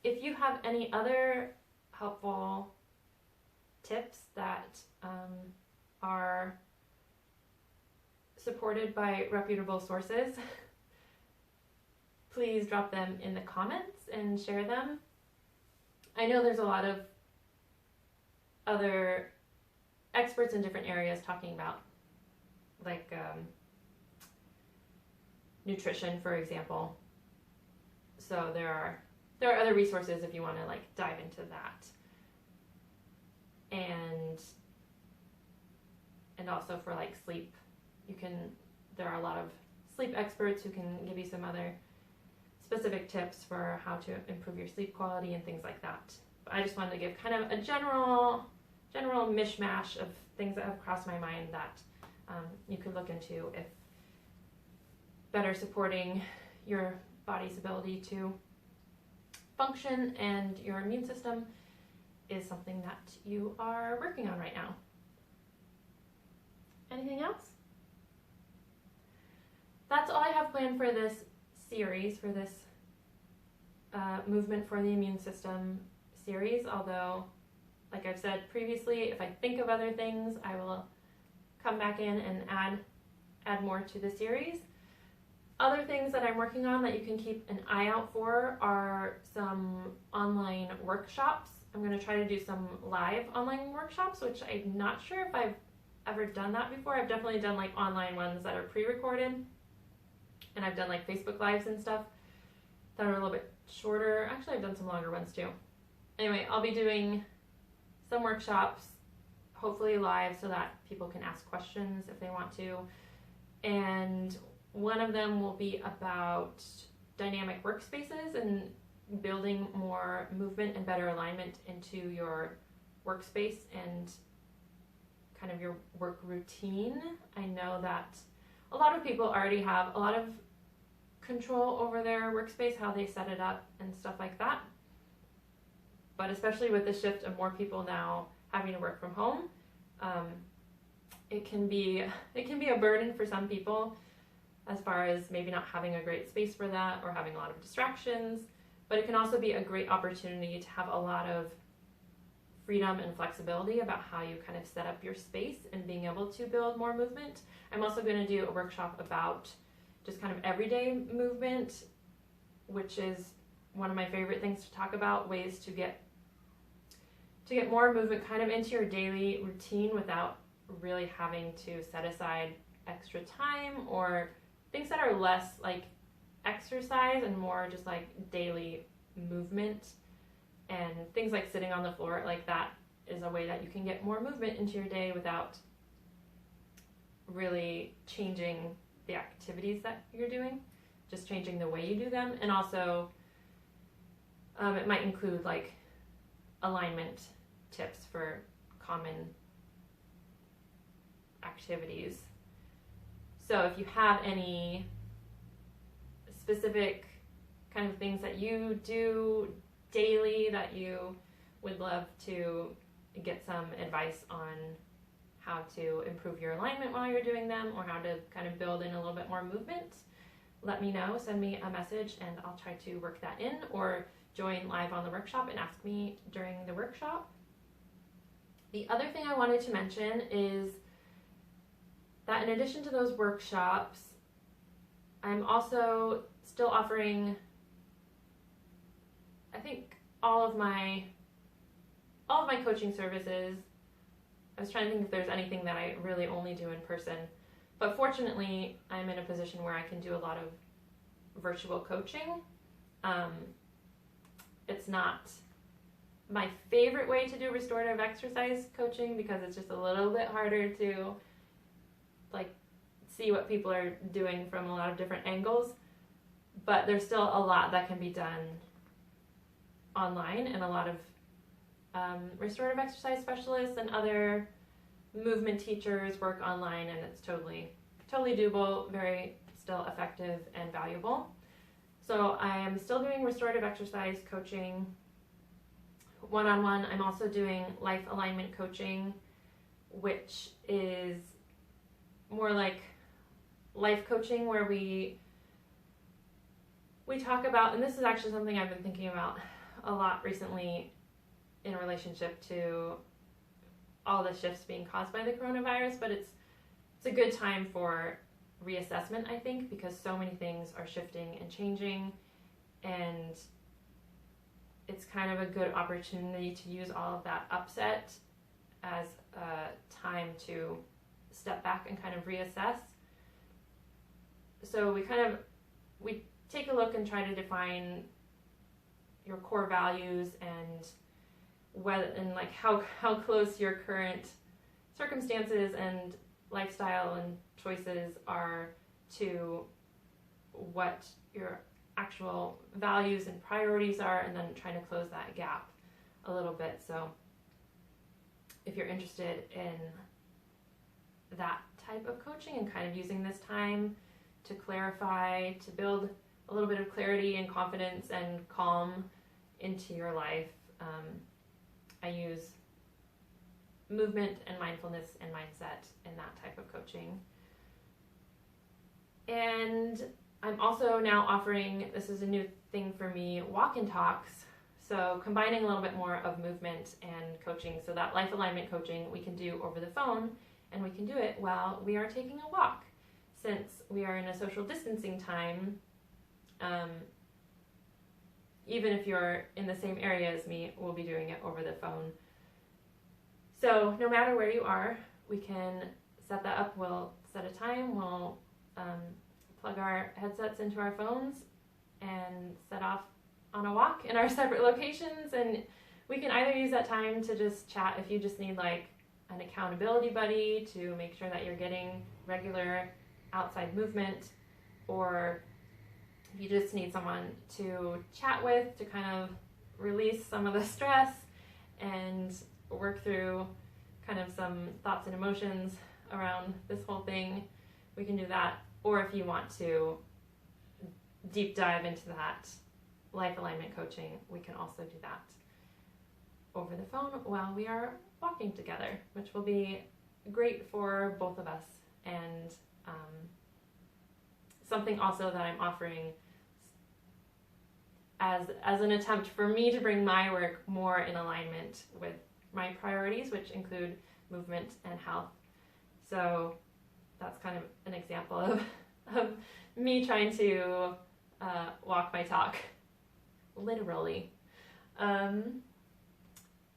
if you have any other helpful tips that are supported by reputable sources, please drop them in the comments and share them. I know there's a lot of other experts in different areas talking about like nutrition, for example. So there are other resources if you want to like dive into that. And also for like sleep, there are a lot of sleep experts who can give you some other specific tips for how to improve your sleep quality and things like that. But I just wanted to give kind of a general mishmash of things that have crossed my mind that you could look into if better supporting your body's ability to function and your immune system is something that you are working on right now. Anything else? That's all I have planned for this series, for this Movement for the Immune System series, although, like I've said previously, if I think of other things, I will come back in and add more to the series. Other things that I'm working on that you can keep an eye out for are some online workshops. I'm going to try to do some live online workshops, which I'm not sure if I've ever done that before. I've definitely done like online ones that are pre-recorded, and I've done like Facebook Lives and stuff that are a little bit shorter. Actually, I've done some longer ones too. Anyway, I'll be doing some workshops, hopefully live, so that people can ask questions if they want to. And one of them will be about dynamic workspaces and building more movement and better alignment into your workspace and kind of your work routine. I know that a lot of people already have a lot of control over their workspace, how they set it up and stuff like that. But especially with the shift of more people now having to work from home, it can be a burden for some people as far as maybe not having a great space for that or having a lot of distractions. But it can also be a great opportunity to have a lot of freedom and flexibility about how you kind of set up your space and being able to build more movement. I'm also going to do a workshop about just kind of everyday movement, which is one of my favorite things to talk about, ways to get more movement kind of into your daily routine without really having to set aside extra time, or things that are less like exercise and more just like daily movement. And things like sitting on the floor, like that is a way that you can get more movement into your day without really changing the activities that you're doing, just changing the way you do them. And also it might include like alignment tips for common activities. So if you have any specific kind of things that you do daily that you would love to get some advice on how to improve your alignment while you're doing them, or how to kind of build in a little bit more movement, let me know. Send me a message and I'll try to work that in, or join live on the workshop and ask me during the workshop. The other thing I wanted to mention is that in addition to those workshops, I'm also still offering, I think, all of my coaching services. I was trying to think if there's anything that I really only do in person, but fortunately I'm in a position where I can do a lot of virtual coaching. It's not my favorite way to do restorative exercise coaching because it's just a little bit harder to like see what people are doing from a lot of different angles, but there's still a lot that can be done online, and a lot of restorative exercise specialists and other movement teachers work online, and it's totally doable, very still effective and valuable. So I am still doing restorative exercise coaching one-on-one. I'm also doing life alignment coaching, which is more like life coaching, where we talk about, and this is actually something I've been thinking about a lot recently in relationship to all the shifts being caused by the coronavirus, but it's a good time for reassessment, I think, because so many things are shifting and changing, and it's kind of a good opportunity to use all of that upset as a time to step back and kind of reassess. So we take a look and try to define your core values and like how close your current circumstances and lifestyle and choices are to what your actual values and priorities are, and then trying to close that gap a little bit. So if you're interested in that type of coaching and kind of using this time to clarify, to build a little bit of clarity and confidence and calm into your life, I use movement and mindfulness and mindset in that type of coaching. And I'm also now offering, this is a new thing for me, walk-in talks. So combining a little bit more of movement and coaching. So that life alignment coaching we can do over the phone, and we can do it while we are taking a walk. Since we are in a social distancing time, even if you're in the same area as me, we'll be doing it over the phone. So no matter where you are, we can set that up. We'll set a time, we'll plug our headsets into our phones and set off on a walk in our separate locations, and we can either use that time to just chat if you just need like an accountability buddy to make sure that you're getting regular outside movement, or if you just need someone to chat with to kind of release some of the stress and work through kind of some thoughts and emotions around this whole thing, we can do that. Or if you want to deep dive into that life alignment coaching, we can also do that over the phone while we are walking together, which will be great for both of us. And something also that I'm offering as an attempt for me to bring my work more in alignment with my priorities, which include movement and health. So that's kind of an example of me trying to walk my talk, literally. And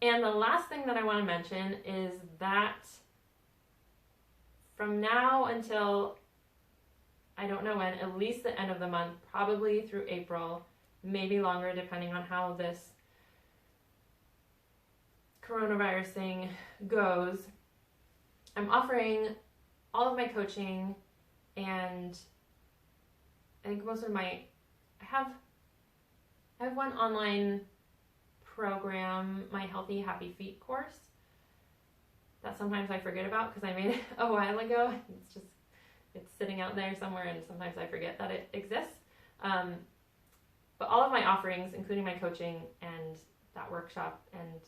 the last thing that I want to mention is that from now until, I don't know when, at least the end of the month, probably through April, maybe longer depending on how this coronavirus thing goes, I'm offering all of my coaching, and I think most of I have one online program, my Healthy Happy Feet course, that sometimes I forget about because I made it a while ago. It's sitting out there somewhere, and sometimes I forget that it exists. But all of my offerings, including my coaching and that workshop and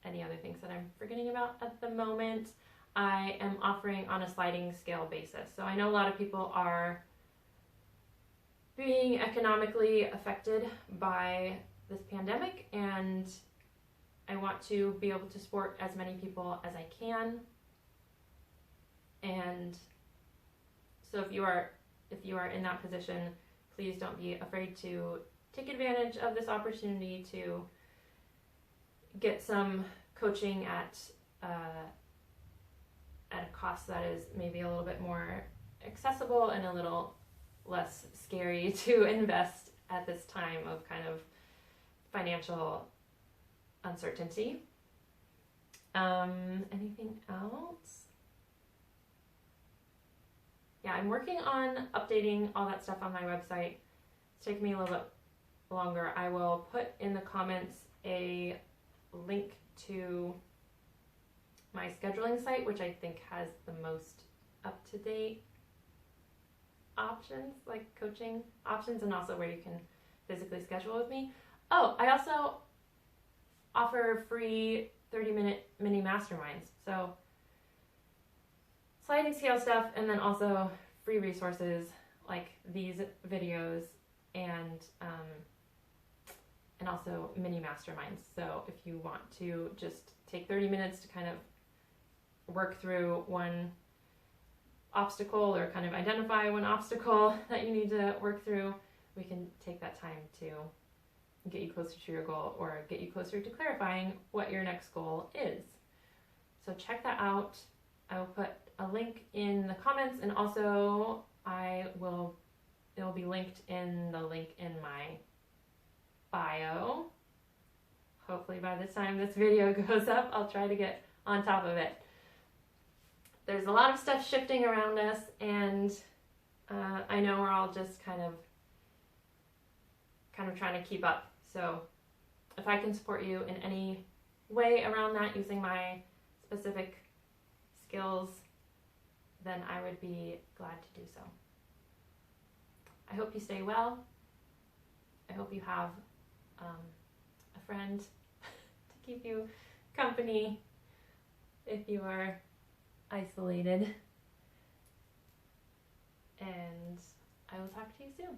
any other things that I'm forgetting about at the moment, I am offering on a sliding scale basis. So I know a lot of people are being economically affected by this pandemic, and I want to be able to support as many people as I can. And so if you are in that position, please don't be afraid to take advantage of this opportunity to get some coaching at a cost that is maybe a little bit more accessible and a little less scary to invest at this time of kind of financial uncertainty. Anything else? Yeah, I'm working on updating all that stuff on my website. It's taking me a little bit longer. I will put in the comments a link to my scheduling site, which I think has the most up-to-date options, like coaching options, and also where you can physically schedule with me. Oh, I also offer free 30-minute mini masterminds. So sliding scale stuff, and then also free resources like these videos and and also mini masterminds. So if you want to just take 30 minutes to kind of work through one obstacle or kind of identify one obstacle that you need to work through, we can take that time to get you closer to your goal or get you closer to clarifying what your next goal is. So check that out. I will put a link in the comments, and also it will be linked in the link in my bio. Hopefully by the time this video goes up, I'll try to get on top of it. There's a lot of stuff shifting around us, and I know we're all just kind of trying to keep up. So if I can support you in any way around that using my specific skills, then I would be glad to do so. I hope you stay well. I hope you have a friend to keep you company if you are isolated. And I will talk to you soon.